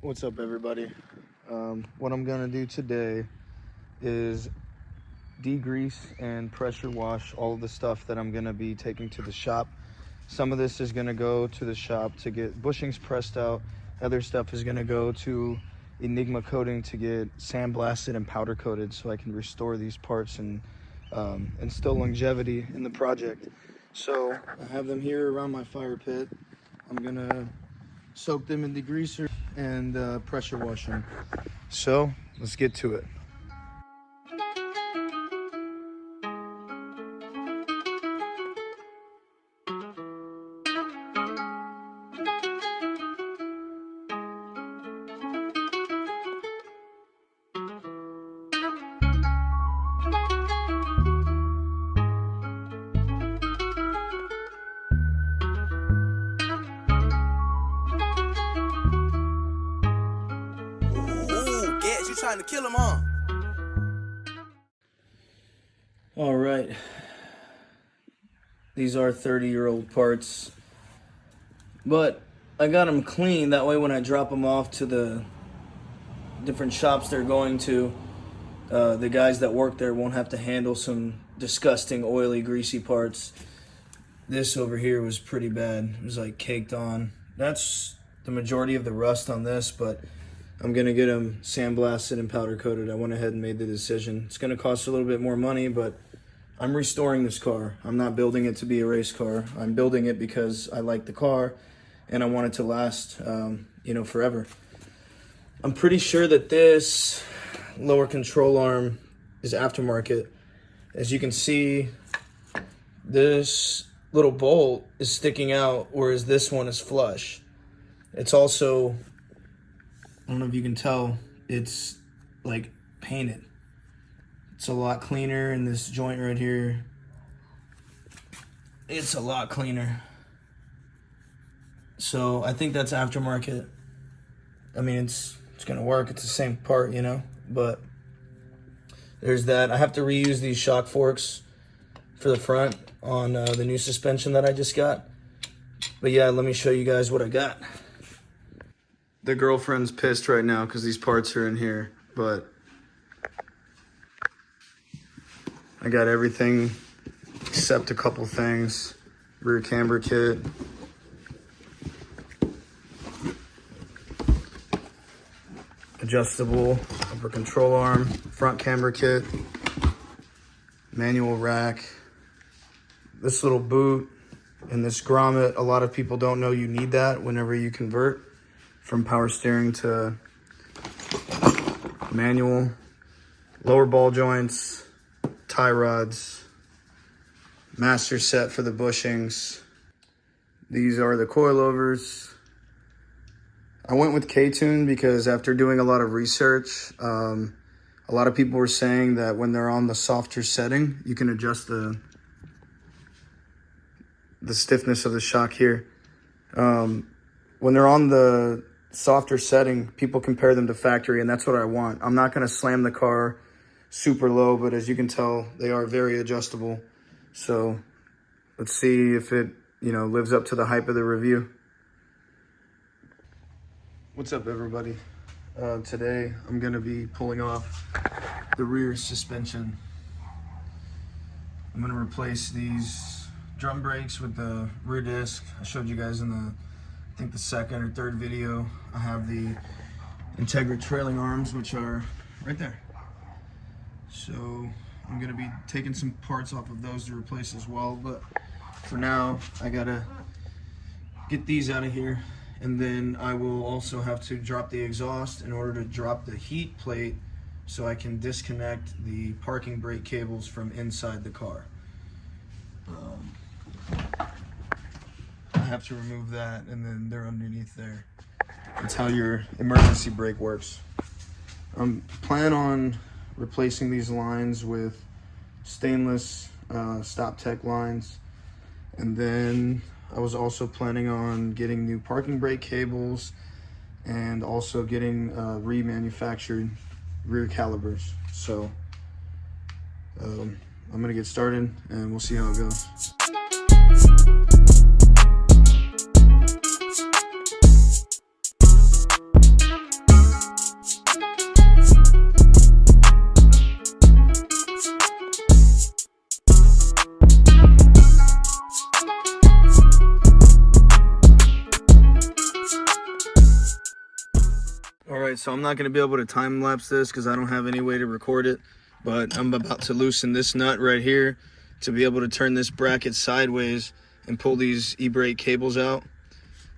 What's up, everybody? What I'm gonna do today is degrease and pressure wash all of the stuff that I'm gonna be taking to the shop. Some of this is gonna go to the shop to get bushings pressed out. Other stuff is gonna go to Enigma coating to get sandblasted and powder coated so I can restore these parts and instill longevity in the project. So I have them here around my fire pit. I'm gonna soak them in degreaser and pressure wash them. So let's get to it. Trying to kill him, huh? All right, these are 30-year-old parts, but I got them clean. That way when I drop them off to the different shops they're going to, the guys that work there won't have to handle some disgusting oily greasy parts. This over here was pretty bad. It was like caked on. That's the majority of the rust on this, but I'm gonna get them sandblasted and powder coated. I went ahead and made the decision. It's gonna cost a little bit more money, but I'm restoring this car. I'm not building it to be a race car. I'm building it because I like the car and I want it to last, forever. I'm pretty sure that this lower control arm is aftermarket. As you can see, this little bolt is sticking out, whereas this one is flush. It's also, I don't know if you can tell, it's like painted. It's a lot cleaner in this joint right here. It's a lot cleaner. So I think that's aftermarket. I mean, it's gonna work. It's the same part, but there's that. I have to reuse these shock forks for the front on the new suspension that I just got. But yeah, let me show you guys what I got. The girlfriend's pissed right now because these parts are in here, but I got everything except a couple things. Rear camber kit. Adjustable upper control arm. Front camber kit. Manual rack. This little boot and this grommet. A lot of people don't know you need that whenever you convert from power steering to manual. Lower ball joints, tie rods, master set for the bushings. These are the coilovers. I went with K-Tune because after doing a lot of research, a lot of people were saying that when they're on the softer setting, you can adjust the stiffness of the shock here. When they're on the softer setting, people compare them to factory, and that's what I want. I'm not going to slam the car super low, but as you can tell, they are very adjustable. So let's see if it, lives up to the hype of the review. What's up, everybody? Today I'm going to be pulling off the rear suspension. I'm going to replace these drum brakes with the rear disc. I showed you guys in I think the second or third video. I have the Integra trailing arms, which are right there. So I'm gonna be taking some parts off of those to replace as well, but for now I gotta get these out of here, and then I will also have to drop the exhaust in order to drop the heat plate so I can disconnect the parking brake cables from inside the car. I have to remove that, and then they're underneath there. That's how your emergency brake works. Plan on replacing these lines with stainless Stop Tech lines, and then I was also planning on getting new parking brake cables and also getting remanufactured rear calipers. So I'm gonna get started and we'll see how it goes. All right, so I'm not going to be able to time lapse this because I don't have any way to record it, but I'm about to loosen this nut right here to be able to turn this bracket sideways and pull these e-brake cables out.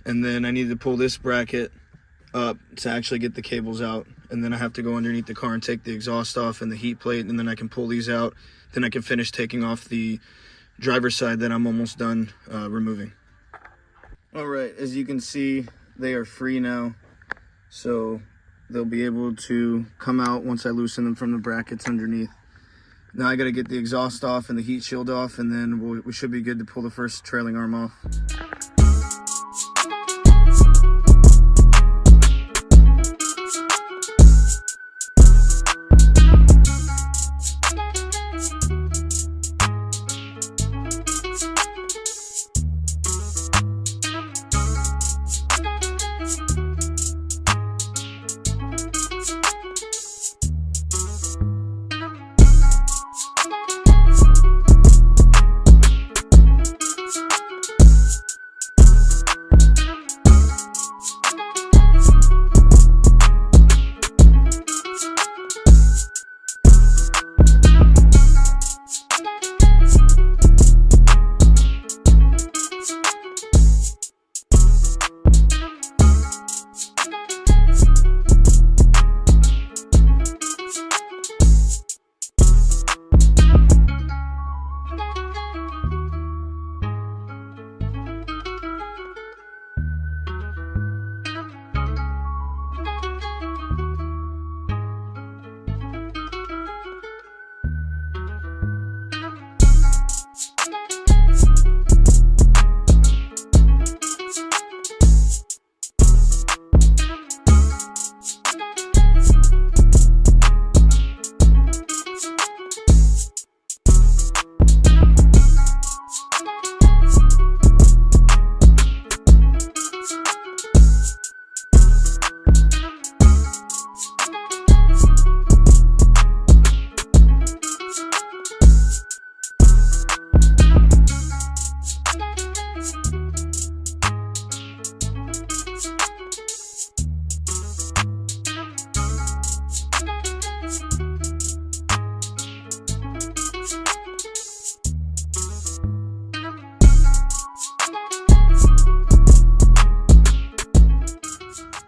And then I need to pull this bracket up to actually get the cables out. And then I have to go underneath the car and take the exhaust off and the heat plate, and then I can pull these out. Then I can finish taking off the driver's side that I'm almost done removing. All right, as you can see, they are free now. So they'll be able to come out once I loosen them from the brackets underneath. Now I got to get the exhaust off and the heat shield off, and then we should be good to pull the first trailing arm off.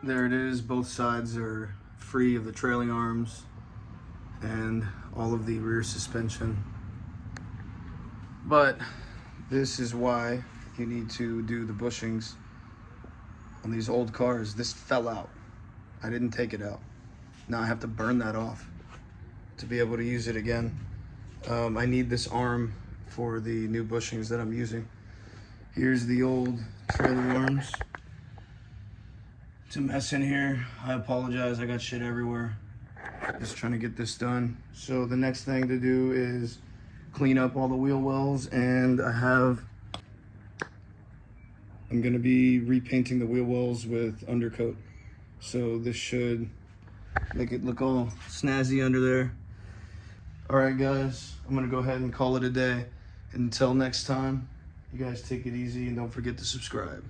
There it is, both sides are free of the trailing arms and all of the rear suspension. But this is why you need to do the bushings on these old cars. This fell out. I didn't take it out. Now I have to burn that off to be able to use it again. I need this arm for the new bushings that I'm using. Here's the old trailing arms. It's a mess in here. I apologize, I got shit everywhere. Just trying to get this done. So the next thing to do is clean up all the wheel wells, and I'm gonna be repainting the wheel wells with undercoat. So this should make it look all snazzy under there. All right guys, I'm gonna go ahead and call it a day. Until next time, you guys take it easy and don't forget to subscribe.